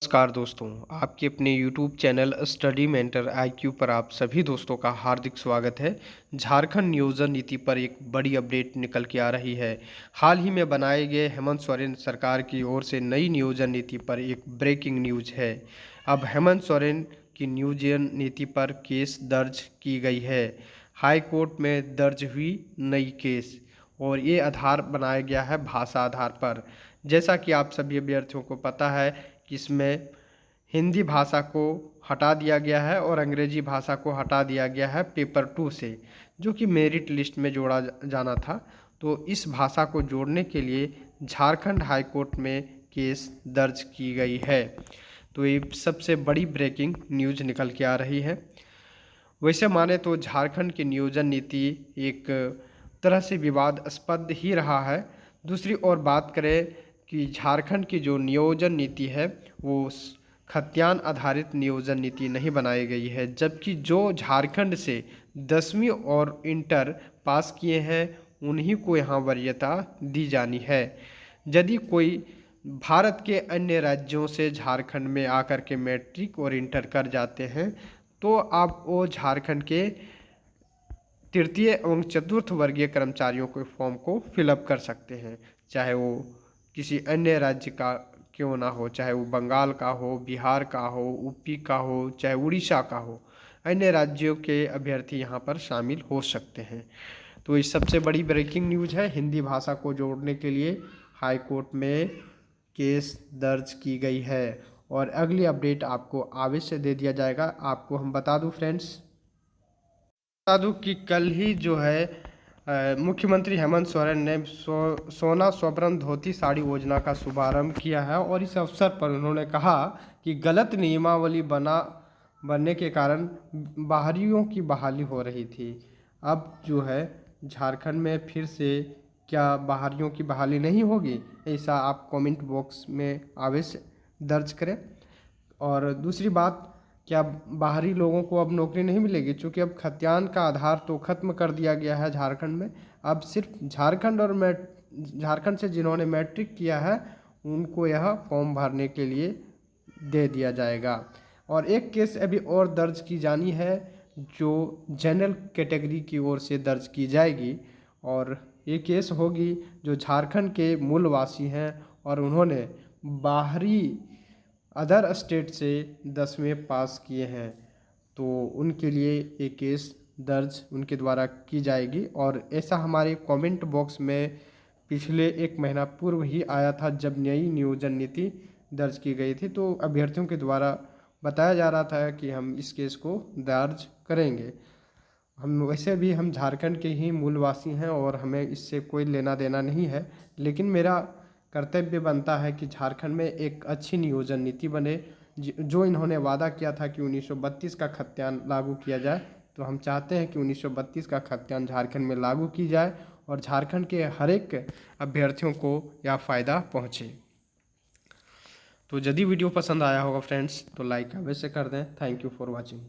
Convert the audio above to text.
नमस्कार दोस्तों, आपके अपने YouTube channel study mentor IQ पर आप सभी दोस्तों का हार्दिक स्वागत है। झारखंड नियोजन नीति पर एक बड़ी अपडेट निकल के आ रही है। हाल ही में बनाए गए हेमंत सोरेन सरकार की ओर से नई नियोजन नीति पर एक ब्रेकिंग न्यूज है। अब हेमंत सोरेन की नियोजन नीति पर केस दर्ज की गई है। हाई कोर्ट में दर्ज हुई नई केस और ये आधार बनाया गया है भाषा आधार पर। जैसा कि आप सभी अभ्यर्थियों को पता है कि इसमें हिंदी भाषा को हटा दिया गया है और अंग्रेजी भाषा को हटा दिया गया है पेपर 2 से, जो कि मेरिट लिस्ट में जोड़ा जाना था। तो इस भाषा को जोड़ने के लिए झारखंड हाई कोर्ट में केस दर्ज की गई है। तो ये सबसे बड़ी ब्रेकिंग न्यूज निकल के आ रही है। वैसे माने तो झारखंड की नियोजन नीति एक तरह से विवादास्पद ही रहा है। दूसरी ओर बात करें कि झारखंड की जो नियोजन नीति है वो खतियान आधारित नियोजन नीति नहीं बनाई गई है, जबकि जो झारखंड से 10वीं और इंटर पास किए हैं उन्हीं को यहाँ वरीयता दी जानी है। यदि कोई भारत के अन्य राज्यों से झारखंड में आकर के मैट्रिक और इंटर कर जाते हैं तो आप वो झारखंड के तृतीय एवं चतुर्थ वर्गीय कर्मचारियों के फॉर्म को फिलअप कर सकते हैं, चाहे वो किसी अन्य राज्य का क्यों ना हो, चाहे वो बंगाल का हो, बिहार का हो, यूपी का हो, चाहे उड़ीसा का हो। अन्य राज्यों के अभ्यर्थी यहाँ पर शामिल हो सकते हैं। तो ये सबसे बड़ी ब्रेकिंग न्यूज़ है। हिंदी भाषा को जोड़ने के लिए हाई कोर्ट में केस दर्ज की गई है और अगली अपडेट आपको अवश्य दे दिया जाएगा। आपको हम बता दूं फ्रेंड्स, बता दूं कि कल ही जो है मुख्यमंत्री हेमंत सोरेन ने सोना स्वर्ण धोती साड़ी योजना का शुभारंभ किया है और इस अवसर पर उन्होंने कहा कि गलत नियमावली बनने के कारण बाहरियों की बहाली हो रही थी। अब जो है झारखंड में फिर से क्या बाहरियों की बहाली नहीं होगी, ऐसा आप कमेंट बॉक्स में अवश्य दर्ज करें। और दूसरी बात, क्या बाहरी लोगों को अब नौकरी नहीं मिलेगी? क्योंकि अब खतियान का आधार तो ख़त्म कर दिया गया है झारखंड में। अब सिर्फ झारखंड से जिन्होंने मैट्रिक किया है उनको यह फॉर्म भरने के लिए दे दिया जाएगा। और एक केस अभी और दर्ज की जानी है जो जनरल कैटेगरी की ओर से दर्ज की जाएगी और ये केस होगी जो झारखंड के मूलवासी हैं और उन्होंने बाहरी अदर स्टेट से 10वीं पास किए हैं, तो उनके लिए एक केस दर्ज उनके द्वारा की जाएगी। और ऐसा हमारे कमेंट बॉक्स में पिछले 1 महीना पूर्व ही आया था जब नई नियोजन नीति दर्ज की गई थी, तो अभ्यर्थियों के द्वारा बताया जा रहा था कि हम इस केस को दर्ज करेंगे। हम झारखंड के ही मूलवासी हैं और हमें इससे कोई लेना देना नहीं है, लेकिन मेरा कर्तव्य बनता है कि झारखंड में एक अच्छी नियोजन नीति बने। जो इन्होंने वादा किया था कि 1932 का खतियान लागू किया जाए, तो हम चाहते हैं कि 1932 का खतियान झारखंड में लागू की जाए और झारखंड के हर एक अभ्यर्थियों को यह फ़ायदा पहुँचे। तो यदि वीडियो पसंद आया होगा फ्रेंड्स तो लाइक अवश्य कर दें। Thank you for watching.